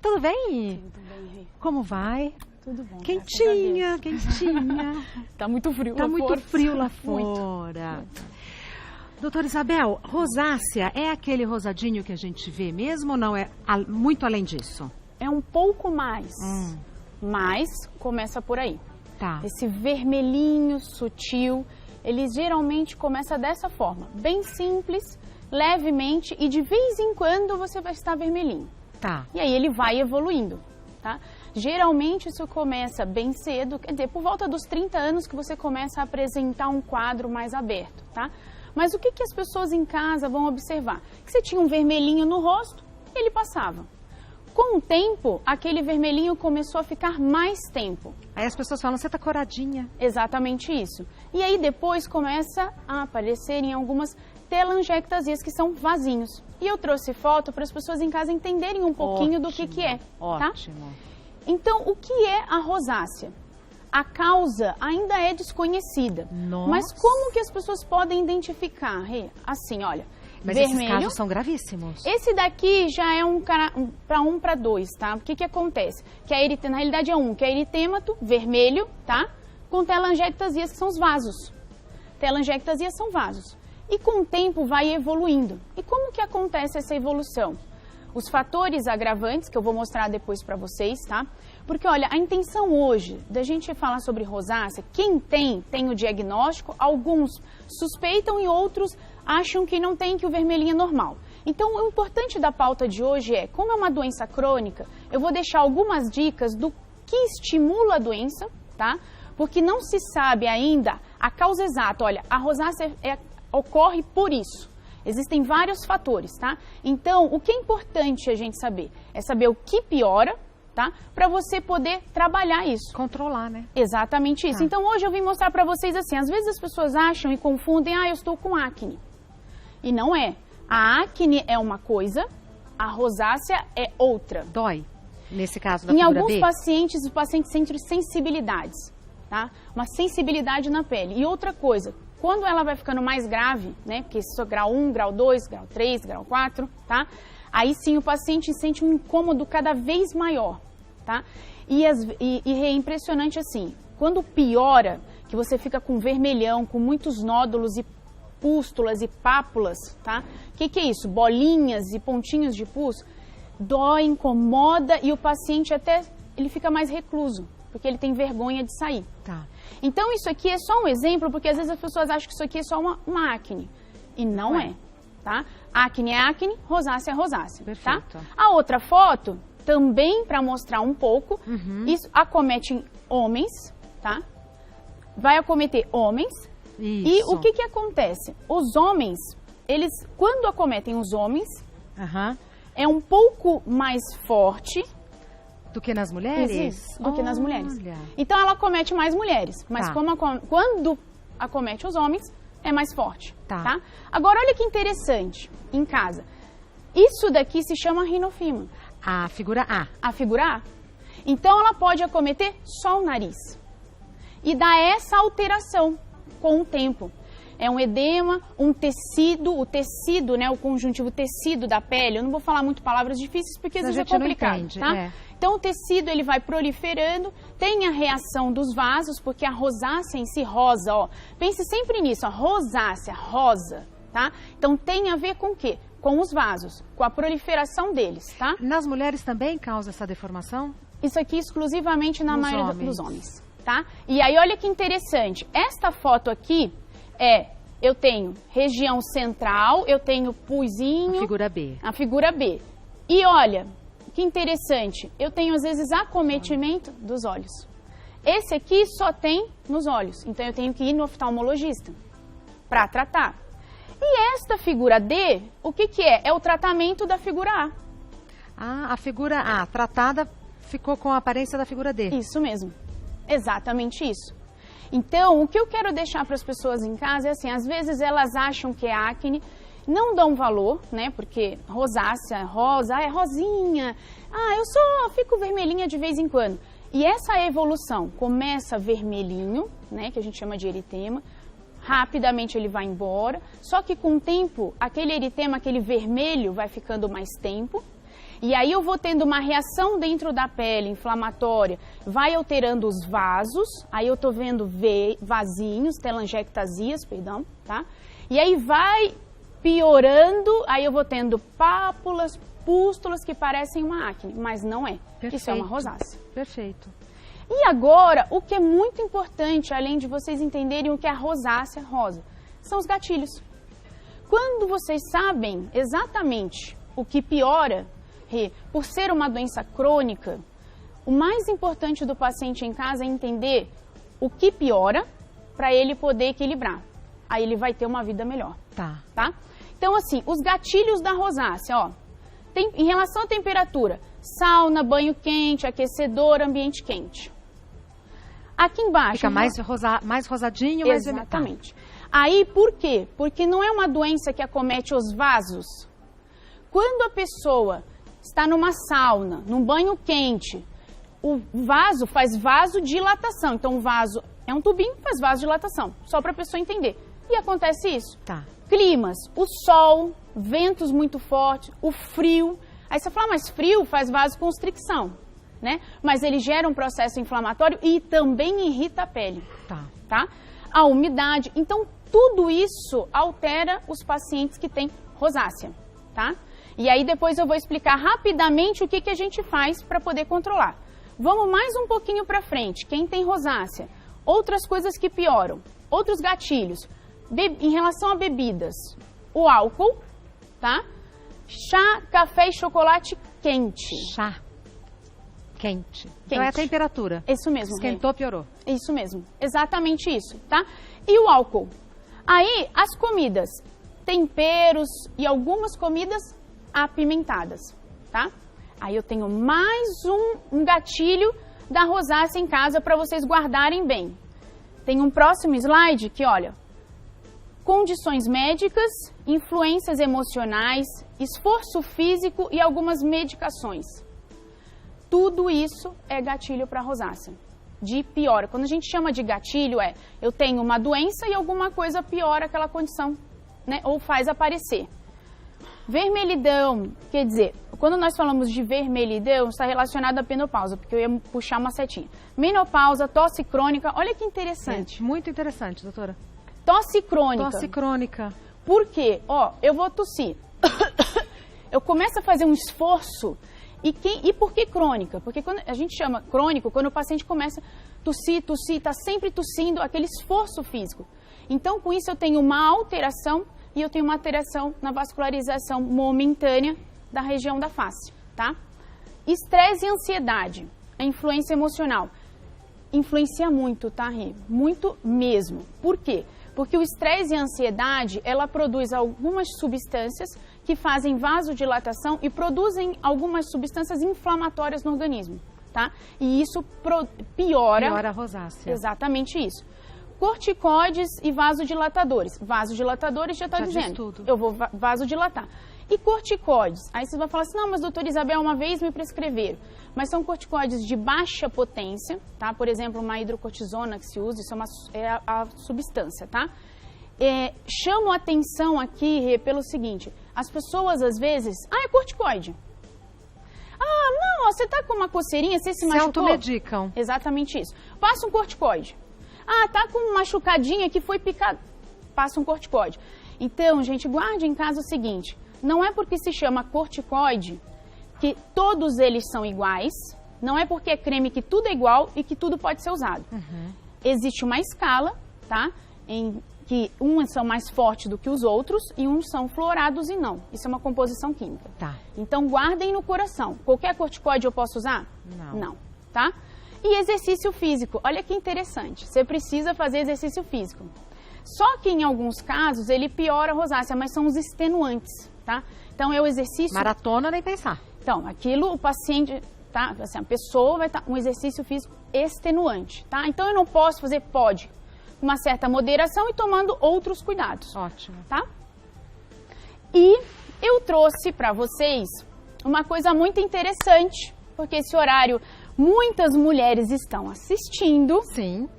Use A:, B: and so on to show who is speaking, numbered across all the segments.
A: Tudo bem?
B: Tudo bem, Rê.
A: Como vai?
B: Tudo bom.
A: Quentinha, quentinha.
B: Tá muito frio
A: Tá
B: lá
A: muito
B: fora.
A: frio lá
B: Muito.
A: fora. Doutora Isabel, rosácea é aquele rosadinho que a gente vê mesmo ou não? É muito além disso?
B: É um pouco mais, mas começa por aí.
A: Tá.
B: Esse vermelhinho sutil, ele geralmente começa dessa forma, bem simples, levemente, e de vez em quando você vai estar vermelhinho.
A: Tá.
B: E aí ele vai evoluindo, tá? Geralmente isso começa bem cedo, quer dizer, por volta dos 30 anos que você começa a apresentar um quadro mais aberto, tá? Mas o que as pessoas em casa vão observar? Que você tinha um vermelhinho no rosto, ele passava. Com o tempo, aquele vermelhinho começou a ficar mais tempo.
A: Aí as pessoas falam, você tá coradinha.
B: Exatamente isso. E aí depois começa a aparecerem algumas telangiectasias, que são vasinhos. E eu trouxe foto para as pessoas em casa entenderem um pouquinho do que é, tá?
A: Ótimo.
B: Então, o que é a rosácea? A causa ainda é desconhecida.
A: Nossa.
B: Mas como que as pessoas podem identificar? Rê? Assim, olha,
A: Mas
B: vermelho.
A: esses casos são gravíssimos.
B: Esse daqui já é para 2, tá? O que acontece? Que na realidade é que é eritêmato, vermelho, tá? Com telangiectasias, que são os vasos. Telangiectasias são vasos. E com o tempo vai evoluindo. E como que acontece essa evolução? Os fatores agravantes, que eu vou mostrar depois para vocês, tá? Porque, olha, a intenção hoje da gente falar sobre rosácea, quem tem o diagnóstico, alguns suspeitam e outros acham que não tem, que o vermelhinho é normal. Então, o importante da pauta de hoje é, como é uma doença crônica, eu vou deixar algumas dicas do que estimula a doença, tá? Porque não se sabe ainda a causa exata. Olha, a rosácea ocorre por isso. Existem vários fatores, tá? Então, o que é importante a gente saber? É saber o que piora, tá? Para você poder trabalhar isso.
A: Controlar, né?
B: Exatamente isso.
A: Tá.
B: Então, hoje eu vim mostrar para vocês assim, às vezes as pessoas acham e confundem, eu estou com acne. E não é. A acne é uma coisa, a rosácea é outra.
A: Dói, nesse caso da
B: Em
A: figura
B: alguns
A: B?
B: pacientes, os pacientes sentem sensibilidades, tá? Uma sensibilidade na pele. E outra coisa, quando ela vai ficando mais grave, né? Porque isso é grau 1, grau 2, grau 3, grau 4, tá? Aí sim o paciente sente um incômodo cada vez maior, tá? E é impressionante assim, quando piora, que você fica com vermelhão, com muitos nódulos e pústulas e pápulas, tá? O que é isso? Bolinhas e pontinhos de pus, dói, incomoda e o paciente ele fica mais recluso, porque ele tem vergonha de sair.
A: Tá.
B: Então isso aqui é só um exemplo, porque às vezes as pessoas acham que isso aqui é só uma acne. E não é, tá? Acne é acne, rosácea é rosácea,
A: Perfeito.
B: tá? A outra foto, também para mostrar um pouco, isso acomete homens, tá? Vai acometer homens.
A: Isso.
B: E o que acontece? Os homens, quando acometem os homens, é um pouco mais forte
A: do que nas mulheres?
B: do que nas mulheres.
A: Olha.
B: Então ela acomete mais mulheres, mas
A: Tá.
B: quando acomete os homens, é mais forte,
A: Tá.
B: tá? Agora olha que interessante, em casa. Isso daqui se chama rinofima,
A: A figura A.
B: a figura A. Então ela pode acometer só o nariz e dar essa alteração com o tempo. É um edema, um tecido, o tecido, né, o conjuntivo tecido da pele. Eu não vou falar muito palavras difíceis porque às vezes é complicado,
A: não entende,
B: tá?
A: é.
B: Então o tecido ele vai proliferando, tem a reação dos vasos, porque a rosácea em si, rosa, ó. Pense sempre nisso, a rosácea, rosa, tá? Então tem a ver com o quê? Com os vasos, com a proliferação deles, tá?
A: Nas mulheres também causa essa deformação?
B: Isso aqui exclusivamente na
A: Nos
B: maioria
A: homens.
B: dos homens, tá? E aí olha que interessante, esta foto aqui eu tenho região central, eu tenho puzinho,
A: A figura B.
B: a figura B. E olha, que interessante, eu tenho às vezes acometimento dos olhos. Esse aqui só tem nos olhos, então eu tenho que ir no oftalmologista para tratar. E esta figura D, o que é? É o tratamento da figura A.
A: Ah, a figura A tratada ficou com a aparência da figura D.
B: Isso mesmo, exatamente isso. Então, o que eu quero deixar para as pessoas em casa é assim, às vezes elas acham que é acne, não dão valor, né, porque rosácea, rosa, é rosinha, eu só fico vermelhinha de vez em quando. E essa evolução começa vermelhinho, né, que a gente chama de eritema, rapidamente ele vai embora, só que com o tempo, aquele eritema, aquele vermelho vai ficando mais tempo, E aí eu vou tendo uma reação dentro da pele inflamatória, vai alterando os vasos, aí eu tô vendo vasinhos, telangiectasias, perdão, tá? E aí vai piorando, aí eu vou tendo pápulas, pústulas que parecem uma acne, mas não é.
A: Perfeito.
B: Isso é uma rosácea.
A: Perfeito.
B: E agora, o que é muito importante, além de vocês entenderem o que é a rosácea rosa, são os gatilhos. Quando vocês sabem exatamente o que piora, por ser uma doença crônica, o mais importante do paciente em casa é entender o que piora para ele poder equilibrar. Aí ele vai ter uma vida melhor. Tá? Então, assim, os gatilhos da rosácea, ó, em relação à temperatura, sauna, banho quente, aquecedor, ambiente quente. Aqui embaixo...
A: Fica mais rosadinho, mais...
B: Exatamente. Aí, por quê? Porque não é uma doença que acomete os vasos. Quando a pessoa está numa sauna, num banho quente, o vaso faz vasodilatação. Então, o vaso é um tubinho, faz vasodilatação. Só para a pessoa entender. E acontece isso.
A: Tá.
B: Climas, o sol, ventos muito fortes, o frio. Aí você fala, mas frio faz vasoconstricção, né? Mas ele gera um processo inflamatório e também irrita a pele. Tá? A umidade. Então, tudo isso altera os pacientes que têm rosácea, tá? E aí depois eu vou explicar rapidamente o que a gente faz para poder controlar. Vamos mais um pouquinho para frente. Quem tem rosácea, outras coisas que pioram, outros gatilhos. Em relação a bebidas, o álcool, tá? Chá, café e chocolate quente.
A: Chá quente. Então é a temperatura.
B: Isso mesmo.
A: Esquentou, piorou.
B: Isso mesmo. Exatamente isso, tá? E o álcool. Aí, as comidas, temperos e algumas comidas apimentadas, tá? Aí eu tenho mais um gatilho da rosácea em casa para vocês guardarem bem. Tem um próximo slide que, olha, condições médicas, influências emocionais, esforço físico e algumas medicações. Tudo isso é gatilho para rosácea. De piora. Quando a gente chama de gatilho eu tenho uma doença e alguma coisa piora aquela condição, né? Ou faz aparecer. Vermelhidão, quer dizer, quando nós falamos de vermelhidão, está relacionado à menopausa, porque eu ia puxar uma setinha. Menopausa, tosse crônica, olha que interessante.
A: Muito interessante, doutora.
B: Tosse crônica.
A: Tosse crônica.
B: Por quê? Ó, eu vou tossir. Eu começo a fazer um esforço. E por que crônica? Porque quando a gente chama crônico, quando o paciente começa a tossir, está sempre tossindo, aquele esforço físico. Então, com isso, eu tenho uma alteração e eu tenho uma alteração na vascularização momentânea da região da face, tá? Estresse e ansiedade, a influência emocional. Influencia muito, tá, Rê? Muito mesmo. Por quê? Porque o estresse e a ansiedade, ela produz algumas substâncias que fazem vasodilatação e produzem algumas substâncias inflamatórias no organismo, tá? E isso piora
A: a rosácea.
B: Exatamente isso. Corticoides e vasodilatadores. Vasodilatadores já está dizendo.
A: Tudo.
B: Eu vou vasodilatar. E corticoides? Aí você vai falar assim, não, mas doutora Isabel, uma vez me prescreveram. Mas são corticoides de baixa potência, tá? Por exemplo, uma hidrocortisona que se usa, isso é a substância, tá? Chamo a atenção aqui pelo seguinte, as pessoas às vezes, é corticoide. Ah, não, você tá com uma coceirinha, você se machucou?
A: Se automedicam.
B: Exatamente isso. Passa um corticoide. Ah, tá com uma machucadinha que foi picada. Passa um corticoide. Então, gente, guarde em casa o seguinte, não é porque se chama corticoide que todos eles são iguais, não é porque é creme que tudo é igual e que tudo pode ser usado. Uhum. Existe uma escala, tá? Em que uns são mais fortes do que os outros e uns são fluorados e não. Isso é uma composição química.
A: Tá.
B: Então, guardem no coração. Qualquer corticoide eu posso usar? Não. Tá? E exercício físico. Olha que interessante. Você precisa fazer exercício físico. Só que em alguns casos ele piora a rosácea, mas são os extenuantes, tá? Então, é o exercício...
A: Maratona, nem pensar.
B: Então, aquilo, o paciente, tá? Assim, a pessoa vai estar um exercício físico extenuante, tá? Então, eu não posso fazer, pode, com uma certa moderação e tomando outros cuidados.
A: Ótimo.
B: Tá? E eu trouxe para vocês uma coisa muito interessante, porque esse horário muitas mulheres estão assistindo.
A: Sim.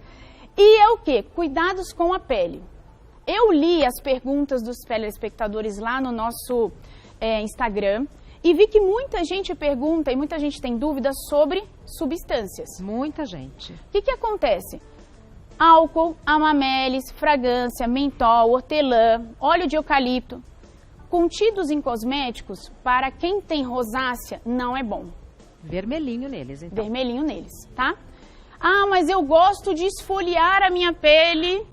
B: E é o quê? Cuidados com a pele. Eu li as perguntas dos telespectadores lá no nosso Instagram. E vi que muita gente pergunta e muita gente tem dúvidas sobre substâncias.
A: Muita gente.
B: O que acontece? Álcool, amamelis, fragrância, mentol, hortelã, óleo de eucalipto, contidos em cosméticos, para quem tem rosácea, não é bom.
A: Vermelhinho neles, então.
B: Vermelhinho neles, tá? Ah, mas eu gosto de esfoliar a minha pele.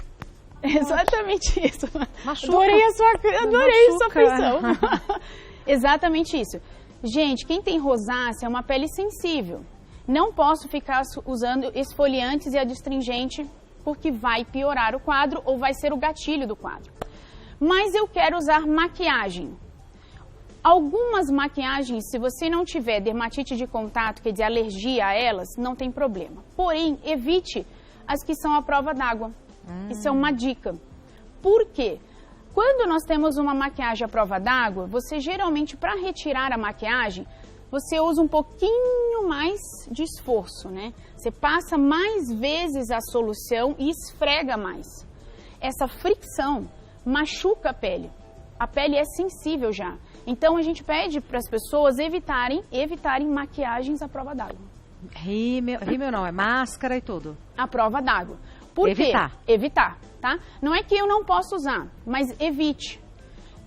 B: Exatamente isso.
A: Machuca.
B: Adorei sua feição. Exatamente isso. Gente, quem tem rosácea é uma pele sensível. Não posso ficar usando esfoliantes e adstringente porque vai piorar o quadro ou vai ser o gatilho do quadro. Mas eu quero usar maquiagem. Algumas maquiagens, se você não tiver dermatite de contato, quer dizer, alergia a elas, não tem problema. Porém, evite as que são à prova d'água. Isso é uma dica. Por quê? Quando nós temos uma maquiagem à prova d'água, você geralmente, para retirar a maquiagem, você usa um pouquinho mais de esforço, né? Você passa mais vezes a solução e esfrega mais. Essa fricção machuca a pele. A pele é sensível já. Então, a gente pede para as pessoas evitarem maquiagens à prova d'água.
A: Rímel não, é máscara e tudo.
B: À prova d'água. Por quê? Evitar, tá? Não é que eu não posso usar, mas evite.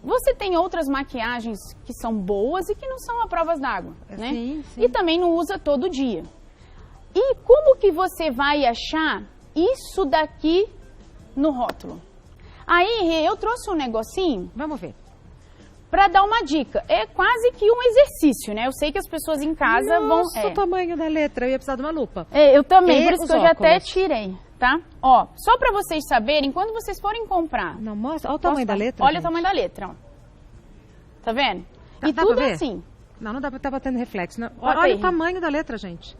B: Você tem outras maquiagens que são boas e que não são à prova d'água, né?
A: Sim.
B: E também não usa todo dia. E como que você vai achar isso daqui no rótulo? Aí, eu trouxe um negocinho.
A: Vamos ver.
B: Para dar uma dica. É quase que um exercício, né? Eu sei que as pessoas em casa vão...
A: Nossa, o tamanho da letra. Eu ia precisar de uma lupa.
B: Eu também, por isso que eu já
A: óculos.
B: até tirei, tá? Ó, só para vocês saberem, quando vocês forem comprar...
A: Não, mostra. Olha o tamanho da letra,
B: Olha
A: gente.
B: o tamanho da letra, ó. Tá vendo? E
A: Dá
B: tudo
A: pra ver?
B: assim.
A: Não dá pra estar batendo reflexo. Não.
B: Bota
A: Olha
B: aí.
A: o tamanho da letra, gente.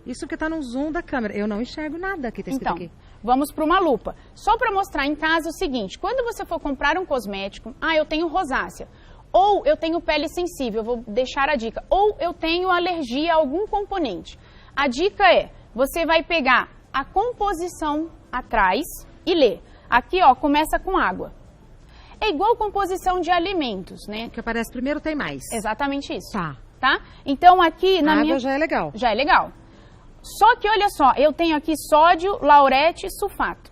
A: Isso porque tá no zoom da câmera. Eu não enxergo nada que tá escrito
B: Então,
A: aqui.
B: vamos para uma lupa. Só para mostrar em casa o seguinte, quando você for comprar um cosmético, eu tenho rosácea, ou eu tenho pele sensível, eu vou deixar a dica, ou eu tenho alergia a algum componente. A dica é, você vai pegar a composição atrás e ler. Aqui, ó, começa com água. É igual composição de alimentos, né?
A: O que aparece primeiro tem mais.
B: Exatamente isso.
A: Tá.
B: Então, aqui na
A: A água
B: minha...
A: já é legal.
B: Já é legal. Só que, olha só, eu tenho aqui sódio, laurete e sulfato.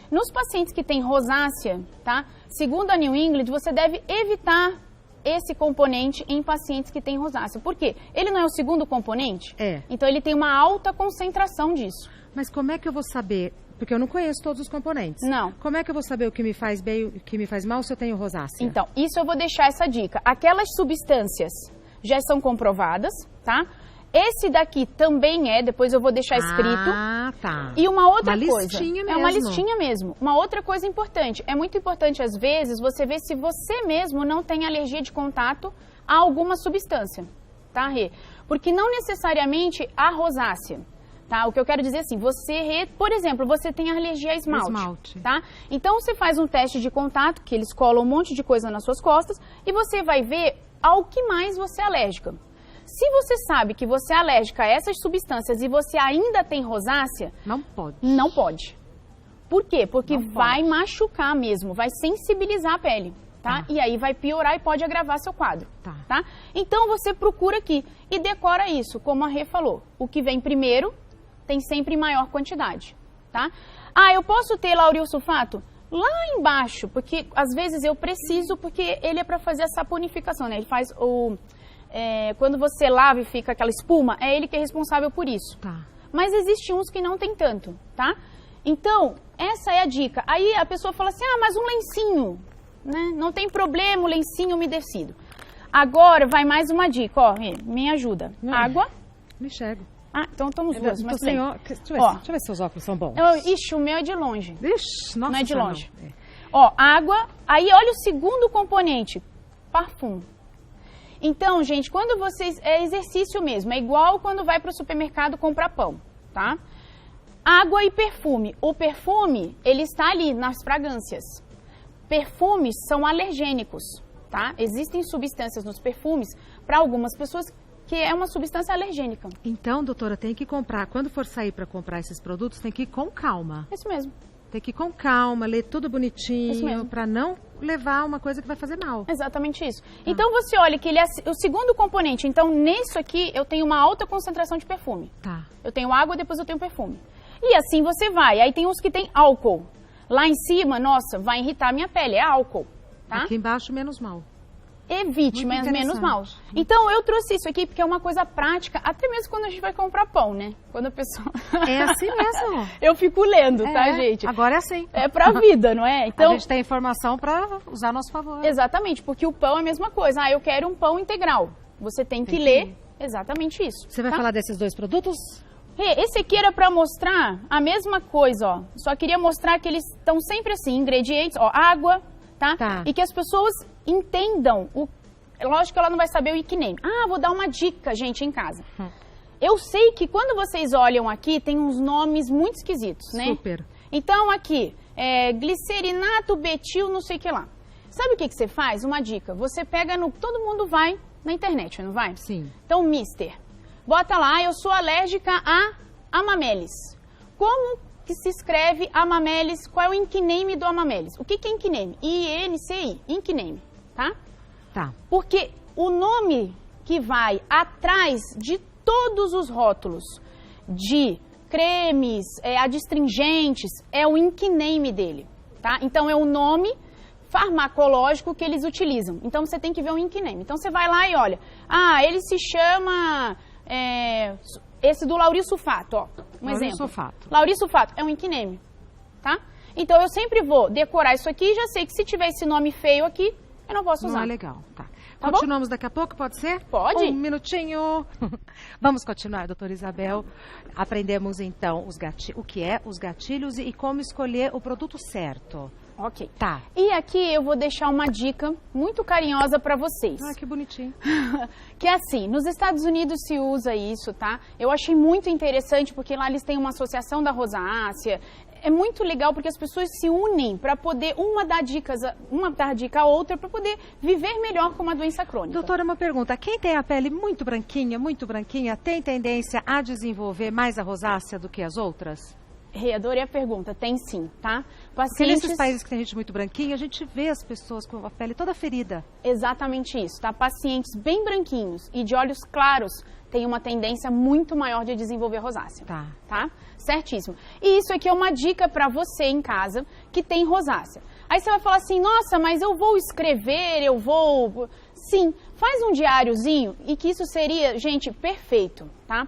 B: Nos pacientes que têm rosácea, tá? Segundo a New England, você deve evitar esse componente em pacientes que têm rosácea. Por quê? Ele não é o segundo componente?
A: É.
B: Então, ele tem uma alta concentração disso.
A: Mas como é que eu vou saber? Porque eu não conheço todos os componentes.
B: Não.
A: Como é que eu vou saber o que me faz bem e o que me faz mal se eu tenho rosácea?
B: Então, isso eu vou deixar essa dica. Aquelas substâncias já são comprovadas, tá? Esse daqui também é, depois eu vou deixar escrito.
A: Ah, tá.
B: E uma outra
A: Uma
B: coisa.
A: listinha
B: É uma
A: mesmo.
B: listinha mesmo. Uma outra coisa importante. É muito importante, às vezes, você ver se você mesmo não tem alergia de contato a alguma substância, tá, Rê? Porque não necessariamente a rosácea. Tá? O que eu quero dizer assim, por exemplo, você tem alergia a esmalte, tá? Então, você faz um teste de contato, que eles colam um monte de coisa nas suas costas, e você vai ver ao que mais você é alérgica. Se você sabe que você é alérgica a essas substâncias e você ainda tem rosácea...
A: Não pode.
B: Não pode. Por quê? Porque
A: Não
B: vai
A: pode.
B: machucar mesmo, vai sensibilizar a pele, tá? E aí vai piorar e pode agravar seu quadro, tá? Então, você procura aqui e decora isso, como a Rê falou. O que vem primeiro tem sempre maior quantidade, tá? Eu posso ter lauril sulfato? Lá embaixo, porque às vezes eu preciso, porque ele é para fazer a saponificação, né? Ele faz o... quando você lava e fica aquela espuma, é ele que é responsável por isso.
A: Tá.
B: Mas existem uns que não tem tanto, tá? Então, essa é a dica. Aí a pessoa fala assim, mas um lencinho, né? Não tem problema o lencinho umedecido. Agora vai mais uma dica, ó, me ajuda. Água.
A: Não enxergo.
B: Então estamos duas, mas
A: Deixa eu ver se seus óculos são bons.
B: Ixi, o meu é de longe.
A: Ixi, nossa,
B: não é de longe.
A: Não.
B: Ó, água. Aí olha o segundo componente, perfume. Então, gente, quando vocês... É exercício mesmo, é igual quando vai para o supermercado comprar pão, tá? Água e perfume. O perfume, ele está ali nas fragrâncias. Perfumes são alergênicos, tá? Existem substâncias nos perfumes, para algumas pessoas, que é uma substância alergênica.
A: Então, doutora, tem que comprar, quando for sair para comprar esses produtos, tem que ir com calma.
B: Isso mesmo.
A: Tem que ir com calma, ler tudo bonitinho, para não levar uma coisa que vai fazer mal.
B: Exatamente isso. Então você olha que ele é o segundo componente. Então nisso aqui eu tenho uma alta concentração de perfume.
A: Tá.
B: Eu tenho água, depois eu tenho perfume. E assim você vai. Aí tem uns que tem álcool. Lá em cima, nossa, vai irritar a minha pele, é álcool. Tá?
A: Aqui embaixo, menos mal.
B: Evite, mas menos mal. Então, eu trouxe isso aqui porque é uma coisa prática, até mesmo quando a gente vai comprar pão, né? Quando a pessoa...
A: É assim mesmo.
B: Eu fico lendo, tá, gente?
A: Agora é assim.
B: É pra vida, não é? Então,
A: a gente tem informação pra usar a nosso favor.
B: Exatamente, porque o pão é a mesma coisa. Ah, eu quero um pão integral. Você tem que ler exatamente isso.
A: Você vai falar desses dois produtos?
B: Esse aqui era pra mostrar a mesma coisa, ó. Só queria mostrar que eles estão sempre assim, ingredientes, ó, água, tá? E que as pessoas entendam o... Lógico que ela não vai saber o nickname. Ah, vou dar uma dica, gente, em casa. Eu sei que quando vocês olham aqui, tem uns nomes muito esquisitos, né?
A: Super.
B: Então, aqui, glicerinato, betil, não sei o que lá. Sabe o que você faz? Uma dica. Você pega no... Todo mundo vai na internet, não vai?
A: Sim.
B: Então, mister, bota lá, eu sou alérgica a amamelis. Como que se escreve amamelis? Qual é o nickname do amamelis? O que é nickname? I-N-C-I, nickname, tá?
A: Tá.
B: Porque o nome que vai atrás de todos os rótulos de cremes, adstringentes, é o nickname dele, tá? Então, é o nome farmacológico que eles utilizam. Então, você tem que ver o nickname. Então, você vai lá e olha. Ah, ele se chama... esse do laurisulfato, ó. Um exemplo. Laurisulfato é um nickname, tá? Então, eu sempre vou decorar isso aqui e já sei que se tiver esse nome feio aqui, eu não posso usar.
A: Não é legal, tá.
B: Tá
A: Continuamos daqui a pouco, pode ser?
B: Pode.
A: Um minutinho. Vamos continuar, doutora Isabel. Aprendemos, então, o que é os gatilhos e como escolher o produto certo.
B: Ok.
A: Tá.
B: E aqui eu vou deixar uma dica muito carinhosa para vocês.
A: Ah, que bonitinho.
B: Que é assim, nos Estados Unidos se usa isso, tá? Eu achei muito interessante porque lá eles têm uma associação da rosácea. É muito legal porque as pessoas se unem para poder uma dar dica à outra para poder viver melhor com uma doença crônica.
A: Doutora, uma pergunta. Quem tem a pele muito branquinha, tem tendência a desenvolver mais a rosácea do que as outras?
B: Adorei a pergunta. Tem sim, tá?
A: Porque nesses países que tem gente muito branquinha, a gente vê as pessoas com a pele toda ferida.
B: Exatamente isso, tá? Pacientes bem branquinhos e de olhos claros têm uma tendência muito maior de desenvolver rosácea. Tá? Certíssimo. E isso aqui é uma dica para você em casa que tem rosácea. Aí você vai falar assim, nossa, mas eu vou escrever, Sim, faz um diáriozinho e que isso seria, gente, perfeito, tá?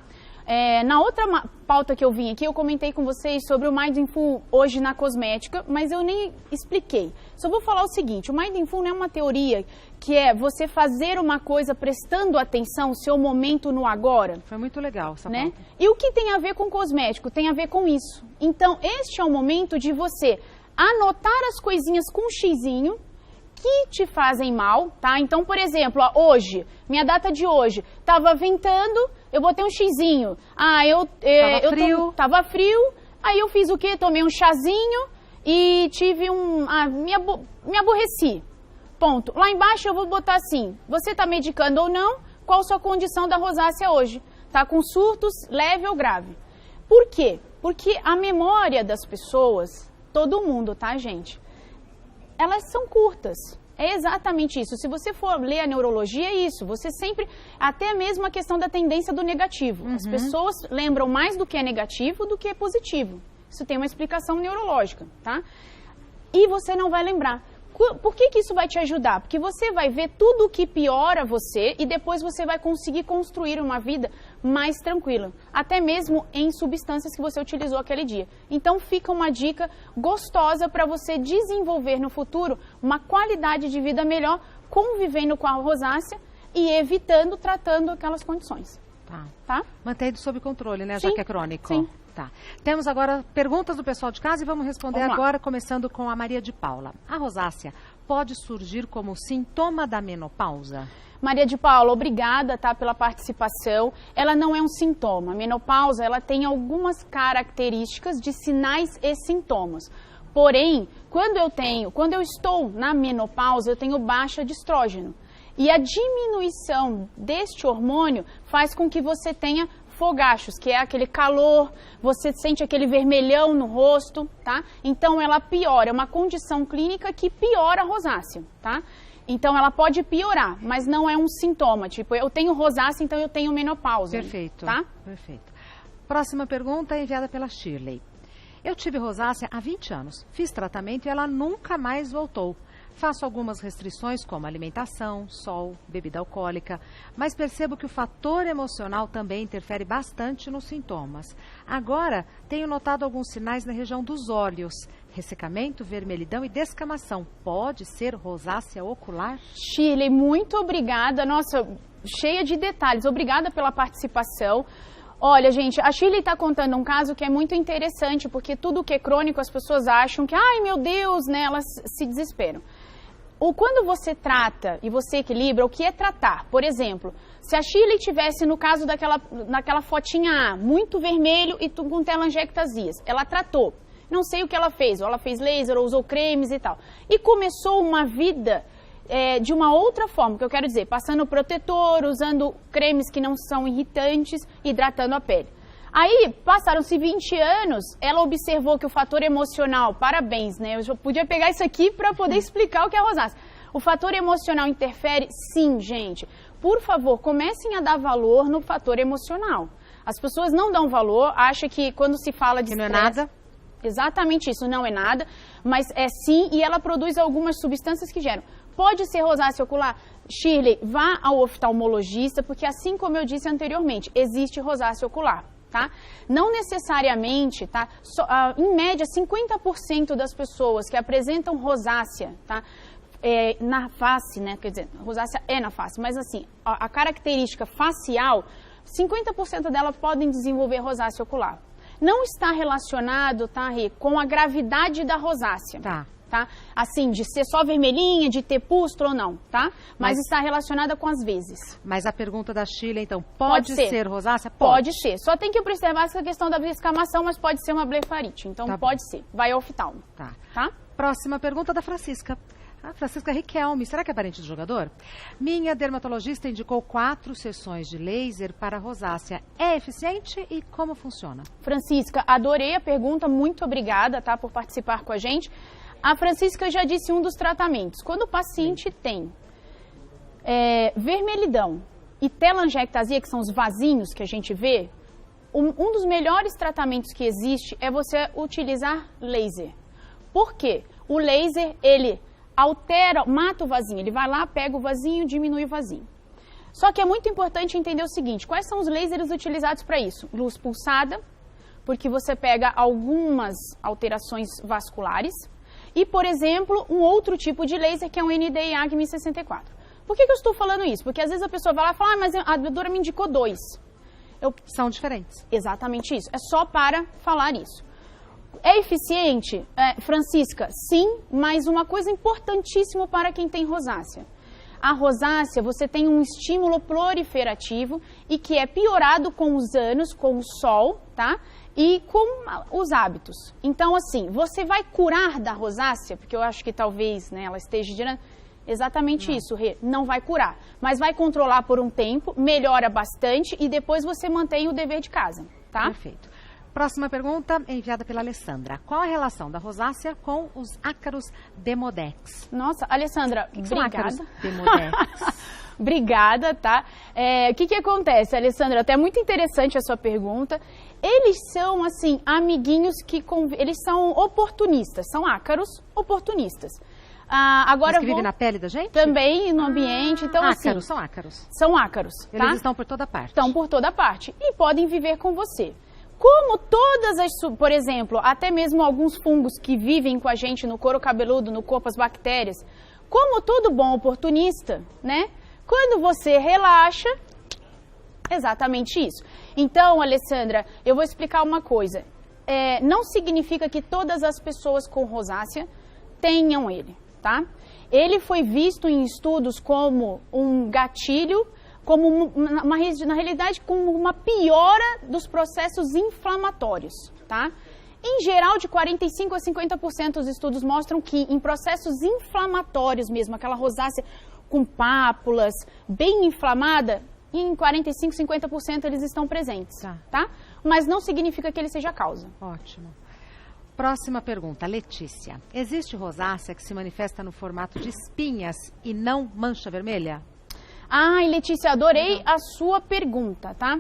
B: Na outra pauta que eu vim aqui, eu comentei com vocês sobre o Mindful hoje na cosmética, mas eu nem expliquei. Só vou falar o seguinte, o Mindful não é uma teoria que é você fazer uma coisa prestando atenção, seu momento no agora.
A: Foi muito legal essa
B: né?
A: pauta.
B: E o que tem a ver com cosmético? Tem a ver com isso. Então, este é o momento de você anotar as coisinhas com um xizinho que te fazem mal, tá? Então, por exemplo, ó, hoje, minha data de hoje, tava ventando, eu botei um xizinho. Tava frio, aí eu fiz o quê? Tomei um chazinho e tive me aborreci. Ponto. Lá embaixo eu vou botar assim, você tá medicando ou não? Qual a sua condição da rosácea hoje? Tá com surtos leve ou grave? Por quê? Porque a memória das pessoas, todo mundo, tá, gente? Elas são curtas. É exatamente isso. Se você for ler a neurologia, é isso. Você sempre, até mesmo a questão da tendência do negativo. As pessoas lembram mais do que é negativo do que é positivo. Isso tem uma explicação neurológica, tá? E você não vai lembrar. Por que isso vai te ajudar? Porque você vai ver tudo o que piora você e depois você vai conseguir construir uma vida mais tranquila. Até mesmo em substâncias que você utilizou aquele dia. Então fica uma dica gostosa para você desenvolver no futuro uma qualidade de vida melhor, convivendo com a rosácea e evitando, tratando aquelas condições. Tá?
A: Mantendo sob controle, né?
B: Sim,
A: já que é crônico.
B: Sim.
A: Tá. Temos agora perguntas do pessoal de casa e vamos responder agora, começando com a Maria de Paula. A rosácea pode surgir como sintoma da menopausa?
B: Maria de Paula, obrigada, tá, pela participação. Ela não é um sintoma. A menopausa, ela tem algumas características de sinais e sintomas. Porém, quando eu estou na menopausa, eu tenho baixa de estrógeno. E a diminuição deste hormônio faz com que você tenha fogachos, que é aquele calor, você sente aquele vermelhão no rosto, tá? Então ela piora, é uma condição clínica que piora a rosácea, tá? Então ela pode piorar, mas não é um sintoma, tipo, eu tenho rosácea, então eu tenho menopausa.
A: Perfeito,
B: tá?
A: Perfeito. Próxima pergunta é enviada pela Shirley. Eu tive rosácea há 20 anos, fiz tratamento e ela nunca mais voltou. Faço algumas restrições como alimentação, sol, bebida alcoólica, mas percebo que o fator emocional também interfere bastante nos sintomas. Agora, tenho notado alguns sinais na região dos olhos, ressecamento, vermelhidão e descamação. Pode ser rosácea ocular?
B: Shirley, muito obrigada. Nossa, cheia de detalhes. Obrigada pela participação. Olha, gente, a Shirley está contando um caso que é muito interessante, porque tudo que é crônico as pessoas acham que, ai meu Deus, né, elas se desesperam. Quando você trata e você equilibra, o que é tratar? Por exemplo, se a Shirley tivesse, no caso naquela fotinha A, muito vermelho e com telangiectasias, ela tratou. Não sei o que ela fez, ou ela fez laser, ou usou cremes e tal. E começou uma vida de uma outra forma, que eu quero dizer, passando protetor, usando cremes que não são irritantes, hidratando a pele. Aí, passaram-se 20 anos, ela observou que o fator emocional, parabéns, né? Eu já podia pegar isso aqui para poder explicar o que é rosácea. O fator emocional interfere? Sim, gente. Por favor, comecem a dar valor no fator emocional. As pessoas não dão valor, acham que quando se fala de
A: estresse...
B: Não é nada. Exatamente isso, não é nada, mas é sim, e ela produz algumas substâncias que geram. Pode ser rosácea ocular? Shirley, vá ao oftalmologista, porque assim como eu disse anteriormente, existe rosácea ocular. Tá? Não necessariamente, tá? Em média, 50% das pessoas que apresentam rosácea, tá? Na face, né? Quer dizer, rosácea é na face, mas assim, a característica facial, 50% delas podem desenvolver rosácea ocular. Não está relacionado, tá, Rê, com a gravidade da rosácea.
A: Tá.
B: Tá? Assim, de ser só vermelhinha, de ter pústulo ou não, tá? Mas está relacionada com as vezes.
A: Mas a pergunta da Shirley, então, pode ser rosácea?
B: Pode ser. Só tem que observar essa questão da descamação, mas pode ser uma blefarite. Então, tá, pode ser. Vai ao oftalmo.
A: Tá.
B: Tá?
A: Próxima pergunta da Francisca. A Francisca Riquelme, será que é parente do jogador? Minha dermatologista indicou 4 sessões de laser para rosácea. É eficiente e como funciona?
B: Francisca, adorei a pergunta. Muito obrigada, tá, por participar com a gente. A Francisca já disse um dos tratamentos. Quando o paciente tem vermelhidão e telangiectasia, que são os vasinhos que a gente vê, um dos melhores tratamentos que existe é você utilizar laser. Por quê? O laser, ele altera, mata o vasinho. Ele vai lá, pega o vasinho, diminui o vasinho. Só que é muito importante entender o seguinte, quais são os lasers utilizados para isso? Luz pulsada, porque você pega algumas alterações vasculares, e, por exemplo, um outro tipo de laser que é um Nd:YAG 64. Por que eu estou falando isso? Porque às vezes a pessoa vai lá e fala, mas a doutora me indicou 2.
A: São diferentes.
B: Exatamente isso. É só para falar isso. É eficiente? Francisca, sim, mas uma coisa importantíssima para quem tem rosácea. A rosácea, você tem um estímulo proliferativo e que é piorado com os anos, com o sol, tá? E com os hábitos. Então, assim, você vai curar da rosácea, porque eu acho que talvez, né, ela esteja girando. Exatamente isso, Rê. Não vai curar, mas vai controlar por um tempo, melhora bastante e depois você mantém o dever de casa, tá?
A: Perfeito. Próxima pergunta enviada pela Alessandra. Qual a relação da rosácea com os ácaros demodex?
B: Nossa, Alessandra, obrigada.
A: Demodex?
B: Obrigada, tá? O que acontece, Alessandra? Até muito interessante a sua pergunta. Eles são, assim, amiguinhos eles são oportunistas, são ácaros oportunistas. Agora
A: que vivem na pele da gente?
B: Também no ambiente. Então,
A: ácaros,
B: assim,
A: são ácaros.
B: São ácaros, tá?
A: Eles estão por toda parte.
B: Estão por toda parte. E podem viver com você. Como todas as, por exemplo, até mesmo alguns fungos que vivem com a gente no couro cabeludo, no corpo, as bactérias, como todo bom oportunista, né? Quando você relaxa, exatamente isso. Então, Alessandra, eu vou explicar uma coisa. Não significa que todas as pessoas com rosácea tenham ele, tá? Ele foi visto em estudos como um gatilho, como na realidade, como uma piora dos processos inflamatórios, tá? Em geral, de 45% a 50% os estudos mostram que em processos inflamatórios mesmo, aquela rosácea com pápulas, bem inflamada, em 45%, 50% eles estão presentes, tá? Mas não significa que ele seja a causa.
A: Ótimo. Próxima pergunta, Letícia. Existe rosácea que se manifesta no formato de espinhas e não mancha vermelha?
B: Ai, Letícia, adorei a sua pergunta, tá?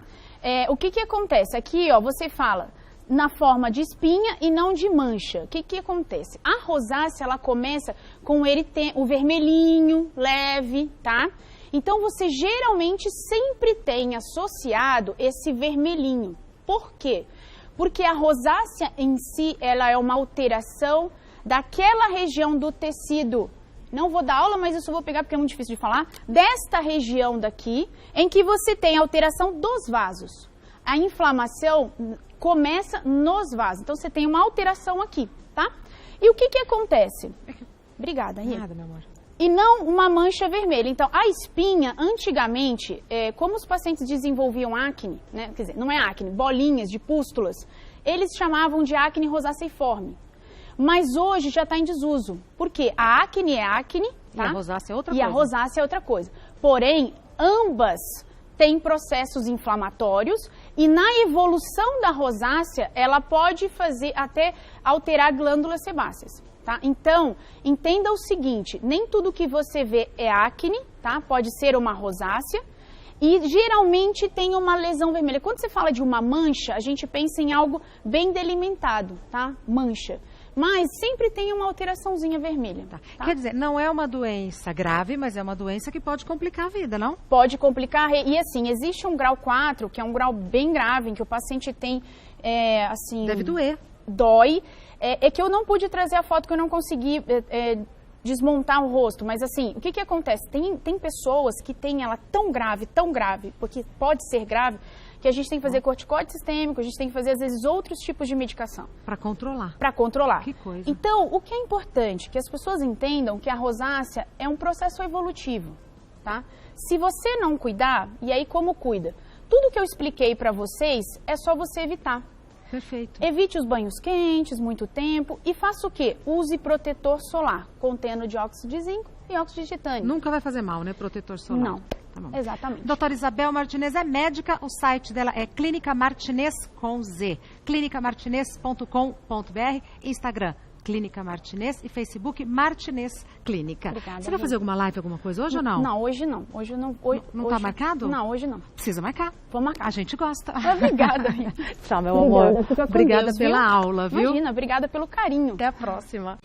B: O que acontece? Aqui, ó, você fala na forma de espinha e não de mancha. O que acontece? A rosácea, ela começa com o vermelhinho, leve, tá? Então, você geralmente sempre tem associado esse vermelhinho. Por quê? Porque a rosácea em si, ela é uma alteração daquela região do tecido. Não vou dar aula, mas isso eu vou pegar porque é muito difícil de falar. Desta região daqui, em que você tem a alteração dos vasos. A inflamação começa nos vasos. Então, você tem uma alteração aqui, tá? E o que acontece? Obrigada, Rê.
A: Nada, meu amor.
B: E não uma mancha vermelha. Então, a espinha, antigamente, como os pacientes desenvolviam acne, né? Quer dizer, não é acne, bolinhas de pústulas, eles chamavam de acne rosáceiforme. Mas hoje já está em desuso. Por quê? A acne é acne, tá?
A: E a rosácea é outra coisa.
B: E a rosácea é outra coisa. Porém, ambas têm processos inflamatórios e na evolução da rosácea, ela pode fazer até alterar glândulas sebáceas. Tá? Então, entenda o seguinte, nem tudo que você vê é acne, tá? Pode ser uma rosácea e geralmente tem uma lesão vermelha. Quando você fala de uma mancha, a gente pensa em algo bem delimitado, tá? Mancha. Mas sempre tem uma alteraçãozinha vermelha. Tá?
A: Quer dizer, não é uma doença grave, mas é uma doença que pode complicar a vida, não?
B: Pode complicar. E assim, existe um grau 4, que é um grau bem grave, em que o paciente tem, assim...
A: Deve doer.
B: Dói. É que eu não pude trazer a foto, que eu não consegui desmontar o rosto. Mas assim, o que acontece? Tem pessoas que têm ela tão grave, porque pode ser grave, que a gente tem que fazer corticóide sistêmico, a gente tem que fazer, às vezes, outros tipos de medicação.
A: Para controlar.
B: Para controlar.
A: Que coisa.
B: Então, o que é importante? Que as pessoas entendam que a rosácea é um processo evolutivo, tá? Se você não cuidar, e aí como cuida? Tudo que eu expliquei para vocês é só você evitar.
A: Perfeito.
B: Evite os banhos quentes, muito tempo, e faça o quê? Use protetor solar, contendo dióxido de zinco e óxido de titânio.
A: Nunca vai fazer mal, né, protetor solar?
B: Não,
A: tá bom.
B: Exatamente.
A: Doutora Isabel Martinez é médica, o site dela é Clínica Martinez com Z, clinicamartinez.com.br, Instagram, Clínica Martinez e Facebook Martinez Clínica.
B: Obrigada.
A: Você vai fazer alguma live, alguma coisa hoje ou não?
B: Não, hoje não. Hoje não.
A: Não está marcado?
B: Não, hoje não.
A: Precisa marcar.
B: Vou marcar.
A: A gente gosta.
B: Obrigada.
A: Tchau, meu amor.
B: Obrigada
A: Obrigada pela aula, viu?
B: Imagina, obrigada pelo carinho.
A: Até a próxima.